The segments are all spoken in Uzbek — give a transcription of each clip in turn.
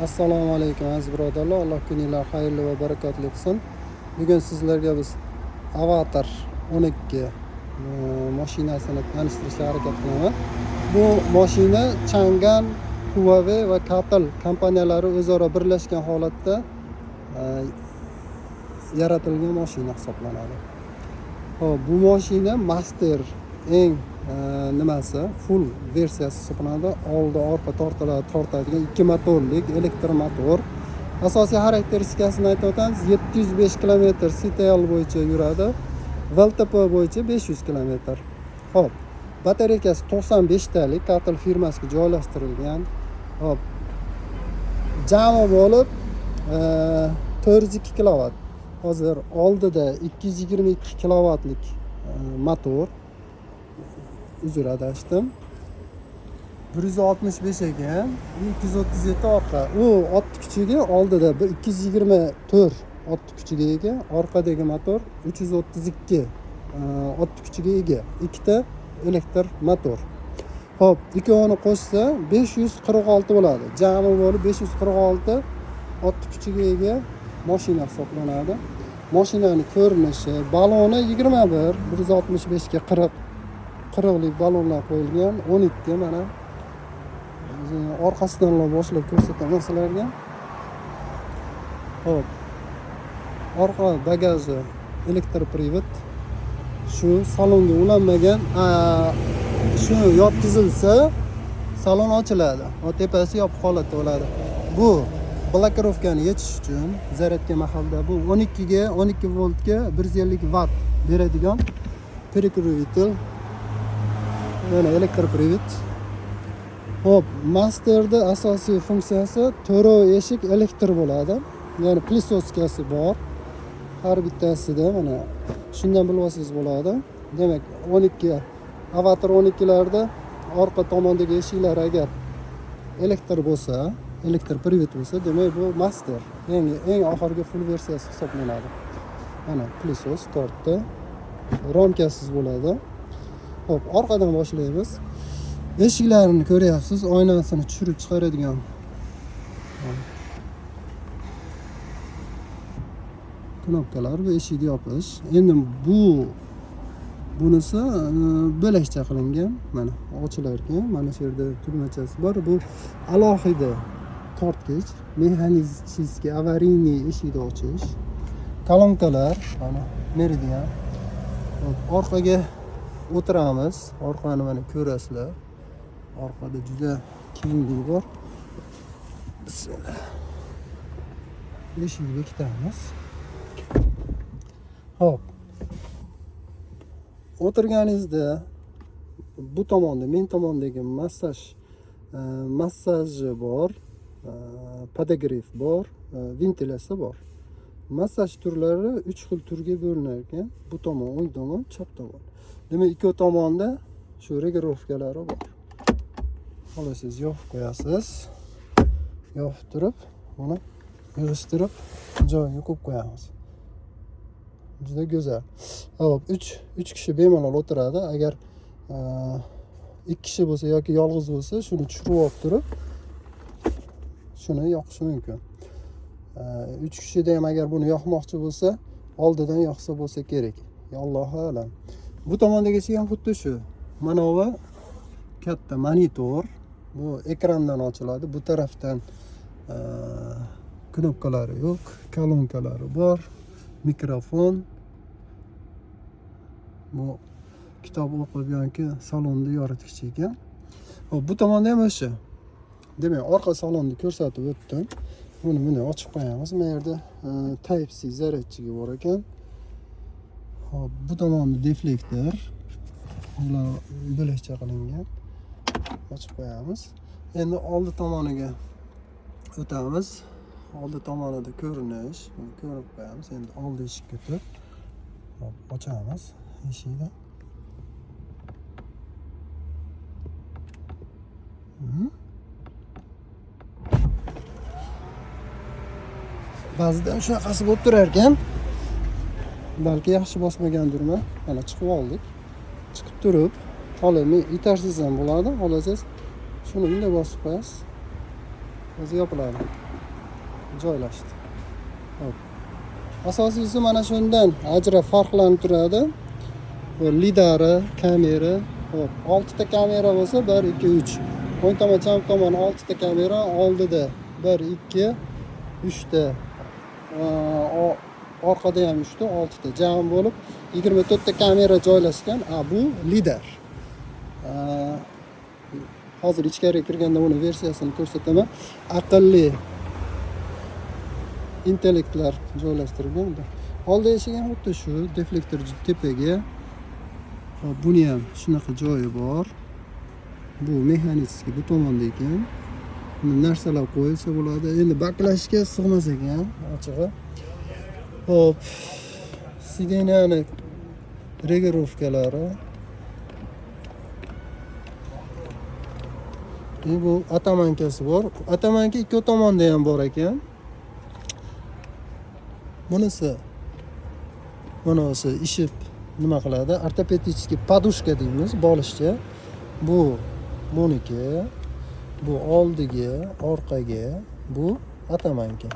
Assalomu alaykum aziz birodarlar. Alloh kuninglar xayrli va barakotli qilsin. Bugun sizlarga biz Avatar 12 mashinasini tanishtirishga harakat qilaman. Bu mashina Chang'an, Huawei va Catel kompaniyalari o'zaro birlashgan holatda yaratilgan mashina hisoblanadi. Hop, bu mashina Master eng nimasi full versiyasi hisoblanadi. Oldi orqa tortadigan 2 motorlik elektr motor. Asosiy xarakteristikasini aytib o'tamiz. 705 km CTL bo'yicha yuradi. VLTP bo'yicha 500 km. Hop, batareyasi 95 talik Catel firmasiga joylashtirilgan. Hop, jami bo'lib 402 kW. Hozir oldida 222 kWlik motor. Uzr adashdim. 165 ekan, 237 orqa. U ot kuchiga oldida 224 ot kuchiga ega, orqadagi motor 332 ot kuchiga ega. Ikkita elektr motor. Hop, ikkovini qo'shsa 546 bo'ladi. Jami bo'lib 546 ot kuchiga ega mashina hisoblanadi. Mashinaning ko'rinishi, baloni 21, 165 ga 40lik balonlar qo'yilgan. 12 mana orqasidan boshlab ko'rsataman sizlarga. Hop. Orqa bagaji elektr privat. Shu salonga ulanmagan. Shu yopkizilsa salon ochiladi. Va tepasi yopiq holatda bo'ladi. Bu blokirovkani yechish uchun zaryadga mahalda bu 12 voltga 150 watt beradigan перекрыватель. Mana elektr privat. Hop, Masterda asosiy funksiyasi to'rov eshik elektr bo'ladi. Ya'ni plisoskasi bor. Har bittasida mana shundan bilib olsangiz bo'ladi. Demak, 12 Avatar 12larda orqa tomondagi eshiklar agar elektr bo'lsa, elektr privat bo'lsa, demak bu Master eng oxirgi full versiyasi hisoblanadi. Mana plisos tortda romkasiz bo'ladi. Hop, orqadan boshlaymiz. Eshiklarni ko'ryapsiz, oynasini tushirib chiqaradigan knopkalar va eshikni yopish. Endi bunisi bo'lakcha qilingan. Mana ochilar ekan. Mana shu yerda tugmachasi bor. Bu alohida tortgich, mexanический avariyniy eshikni ochish. Kolonkalar, mana meridian. Orqaga o'tiramiz. Orqani mana ko'rasizlar. Orqada juda kenglik bor. Bismillah. Eshikni bekitamiz. Hop. O'tirganingizda bu tomonda, men tomondagi massaji bor, podogref bor, ventilyatsiya bor. Massaj turlari 3 xil turga bo'linar ekan. Bu tomon, o'ng tomon, chap tomon. Demak, ikki tomonda shu regirovkalari bor. Xohlasangiz yopib qo'yasiz. Yopib turib, buni yig'ishtirib joyiga qo'yib qo'yamiz. Juda go'zal. Hop, 3 kishi bemalol o'tiradi. Agar 2 kishi bo'lsa yoki yolg'iz bo'lsa, shuni tushirib olib turib, shuni yoqish mumkin. 3 kishida ham agar buni yoqmoqchi bo'lsa, oldidan yoqsa bo'lsa kerak. Allohu alam. Bu tomondagi eshik ham xuddi shu. Mana bu katta monitor. Bu ekrandan ochiladi. Bu tarafdan knopkalari yo'q, kolonkalari bor, mikrofon. Bu kitob o'qib yoki salonni yoritgichi ekan. Hop, bu tomonda ham o'sha. Demak, orqa salonni ko'rsatib o'tdim. Buni ochib qo'yamiz. Bu yerda Type-C zaryadchiga bor ekan. Hop, bu tomonda deflektor. Ular bo'lakcha qilingan. Ochib qo'yamiz. Endi oldi tomoniga o'tamiz. Oldi tomonida ko'rinish. Buni ko'rib qo'yamiz. Endi oldi eshikka o'tib, hop, ochamiz eshikni. Ba'zida shunaqasi bo'lib turar ekan. Balki yaxshi bosmagandirman. Mana chiqib oldik. Chiqib turib, men yetarsiz ham bo'ladi. Xohlasangiz shuni bunday bosib qo'yasiz. O'zi yopiladi. joylashdi. Hop. Asosiysi mana shundan farqlanib turadi. Bu lidari, kamera. Hop, 6 ta kamera bo'lsa 1 2 3. O'ng tomon, chap tomon 6 ta kamera, oldida 1 2 3 ta. Orqada ham 3 ta, 6 ta. Jam bo'lib 24 ta kamera joylashgan. Bu lidar. Hozir ichkariga kirganda uni versiyasini ko'rsataman. Aqlli intellektlar joylashtirilgan. Oldi eshigi ham xuddi shu, deflektor tepaga. Buni ham shunaqa joyi bor. Bu mexanический bu tomonda ekan. Narsalar qo'yilsa bo'ladi. Endi baklashga sig'mas ekan, ochig'i. Hop. Sidenani regirovkalari. Bu atamankasi bor. Atamanka ikki tomonda ham bor ekan. Bunisi ishib nima qiladi? Ortopediskiy podushka deymiz, bolishcha. Bu buniki. Bu oldiga, orqaga, bu atamanka.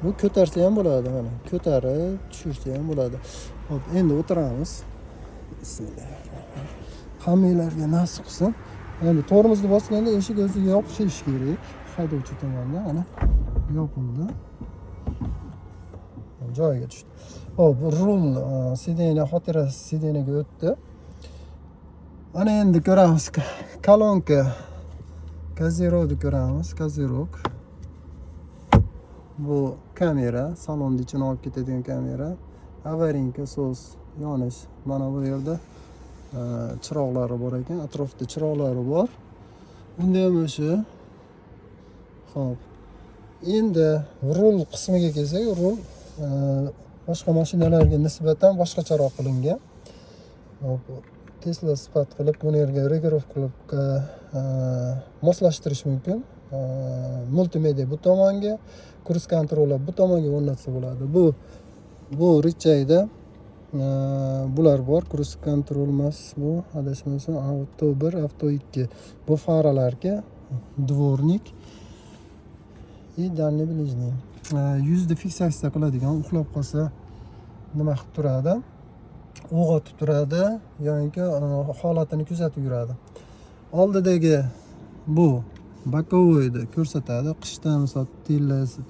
Bu ko'tarsa ham bo'ladi, mana. Ko'tarib, tushirsa ham bo'ladi. Hop, endi o'tiramiz. Bismillah. Hammanglarga nasib qilsin. Endi tormozni bosganda eshik o'ziga yopishi kerak. Haydovchi tomonidan ana yopildi. Joyiga tushdi. Hop, rul sidena xotirasi sidenaga o'tdi. Ana endi ko'ramiz kolonka. Kazirokni ko'ramiz, kazirok. Bu kamera, salonni ichini olib ketadigan kamera. Avarinka so'z yonish. Mana bu yerda chiroqlari bor ekan, atrofda chiroqlari bor. Bunda ham o'sha. Xo'p. Endi rul qismiga kelsak, rul boshqa mashinalarga nisbatan boshqacharoq qilingan. Hop. Tesla sifat qilib, buni yerga regirovka moslashtirish mumkin. Multimedia bu tomonga, cruise controller bu tomonga o'rnatsa bo'ladi. Bu richayda bular bor. Cruise control emas, bu adashmasam auto 1, auto 2. Bu faralarga dvornik и дальний ближний. Yuzni fiksatsiya qiladigan, uxlab qolsa nima qilib turadi? Uyg'otib turadi yoki holatini kuzatib yuradi. Oldidagi bu bokovoyni ko'rsatadi. Qishda misol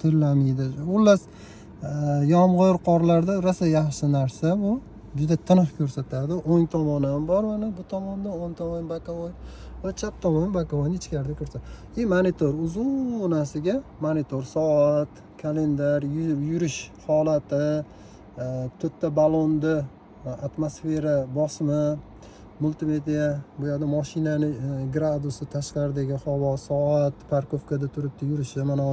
terlamaydi. Xullas, yomg'ir, qorlarda rosa yaxshi narsa bu. Juda tiniq ko'rsatadi. O'ng tomoni ham bor, mana bu tomonda o'ng tomon bokovoy va chap tomon bokovoyni ichkarida ko'rsatadi. Monitor uzunasiga monitor, soat, kalendar, yurish holati, to'rtta ballonni atmosfera bosimi, multimedia, bu yerda mashinani gradusi, tashqaridagi havo, soat, parkovkada turibdi yurishi, mana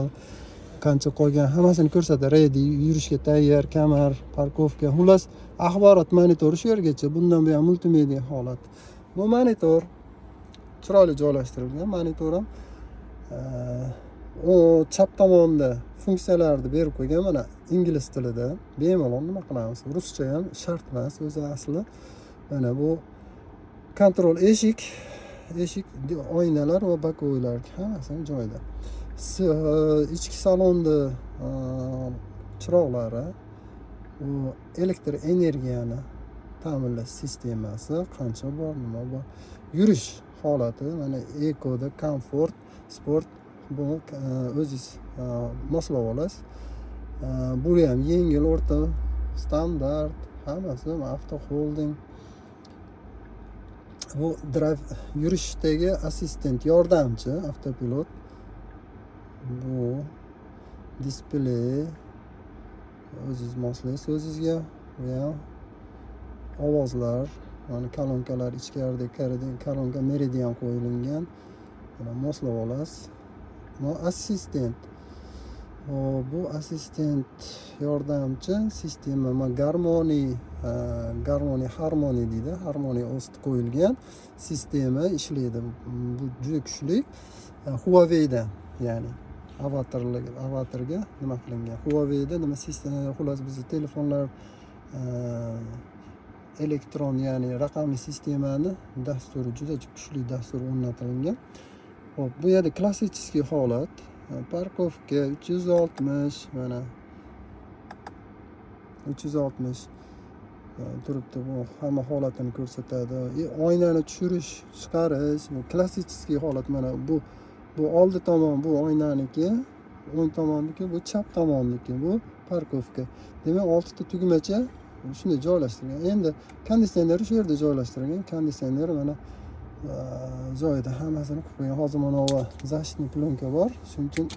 qancha qolgan hammasini ko'rsatadi. Ready, yurishga tayyor, kamar, parkovka, xullas axborot monitori shu yergacha. Bundan buyon multimedia holat. Bu monitor chiroyli joylashtirilgan. Monitor ham chap tomonda funksiyalarni berib qo'ygan, mana ingliz tilida. Bemalol nima qilamiz? Ruscha ham shart emas, o'zi asli. Mana bu kontrol eshik, oynalar va bokovoylar hammasi joyida. Ichki salonda chiroqlari, elektr energiyani ta'minlash sistemasi qancha bor, nima bor. Yurish holati, mana ekoda, komfort, sport, bu o'zingiz moslab olasiz. Bu ham yengil, o'rta, standart, hammasi avto holding. Bu drive yurishdagi assistent, yordamchi, avtopilot. Bu displey, o'zingiz moslaysiz o'zingizga va ovozlar, mana kolonkalar ichkarida kolonka meridian qo'yilgan. Mana moslab olasiz. Bu assistent. Bu assistent yordamchi sistema, harmoniy deydi. Harmoniy osti qo'yilgan sistema ishlaydi. Bu juda kuchli. Huawei'dan, ya'ni avatarga nima qilingan. Huawei'da nima sistema, xullas bizning telefonlar elektron, ya'ni raqamli sistemani dasturi, juda kuchli dastur o'rnatilgan. Hop, bu yerda klassический holat. Parkovka 360 mana 360 turibdi. Bu hamma holatini ko'rsatadi. Oynani tushirish, chiqarish, bu klassический holat. Mana bu oldi tomon bu oynaniki, o'ng tomonniki, bu chap tomonniki, bu parkovka. Demak, 6 ta tugmacha shunday joylashtirgan. Endi konditsionerni shu yerda joylashtirgan. Konditsioner mana joyida hammasini qilib qo'ygan. Hozir mana bu защитный plyonka bor. Shuning uchun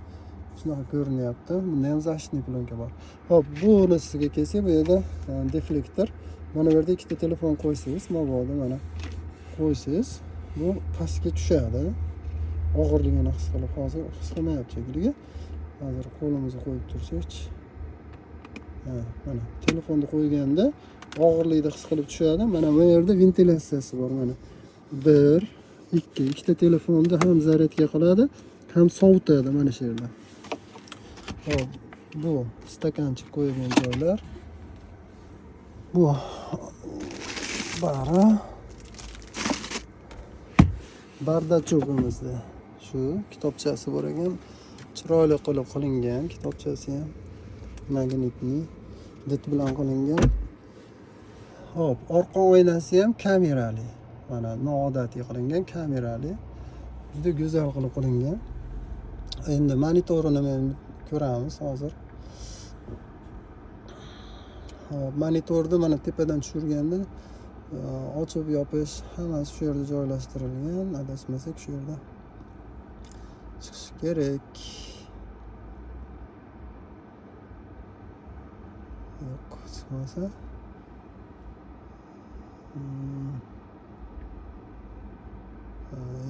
shunaqa ko'rinyapti. Bunda ham защитный plyonka bor. Xo'p, bunisiga kelsak, bu yerda deflektor. Mana bu yerda ikkita telefon qo'ysangiz, mabodo mana qo'ysangiz, bu pastga tushadi. Og'irligini his qilib, hozir his qilmayapti shekilli. Hozir qo'limizni qo'yib tursak, mana telefonni qo'yganda og'irlikni his qilib tushadi. Mana bu yerda ventilyatsiyasi bor mana. 1 2 ikkita telefonni ham zaryadga qiladi, ham sovutadi mana shu yerda. Hop, bu stakanchik qo'yilgan joylar. Bu bardachog'imizda shu kitobchasi bor ekan. Chiroyli qilib qilingan kitobchasi ham magnitli dit bilan qilingan. Hop, orqa oynasi ham kamerali. Mana noodatiy qilingan kamerali. Juda go'zal qilib qilingan. Endi monitorini men ko'ramiz hozir. Hop, monitorni mana tepadan tushirganda ochib yopish hammasi shu yerda joylashtirilgan. Adashmasak shu yerda chiqishi kerak. Yo'q, chiqmasa.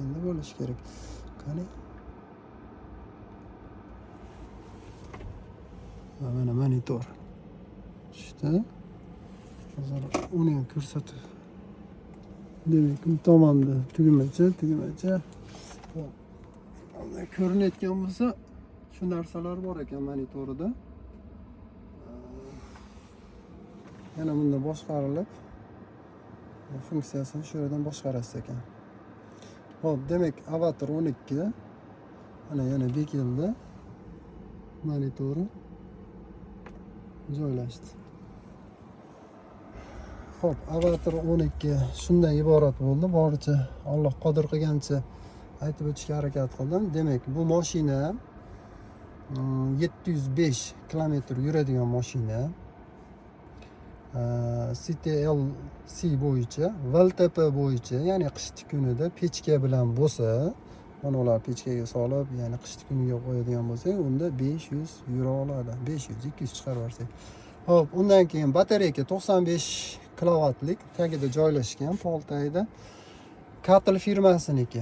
Endi bo'lishi kerak. Qani? Mana monitor. İşte hozir uni ham ko'rsatib. Demak, bu tomonda tugmacha. Bunday ko'rinayotgan bo'lsa, shu narsalar bor ekan monitorida. Yana bunda boshqarilib, funksiyasini shu yerdan boshqarasiz ekan. Hop, demak, Avatar 12 mana yana bekildi. Monitori joylashdi. Hop, Avatar 12 shundan iborat bo'ldi. Boricha Alloh qodir qilgancha aytib o'tishga harakat qildim. Demak, bu mashina 705 kilometr yuradigan mashina. CTLC bo'yicha, VLTP bo'yicha, ya'ni qishki kunida pechka bilan bo'lsa, mana ular pechkaga solib, ya'ni qishki kuniga qo'yadigan bo'lsak, unda 500 euro oladi. 500-200 chiqarib yuborsak. Hop, undan keyin batareyka 95 kilovatlik tagida joylashgan, poltayda. Katel firmasiniki.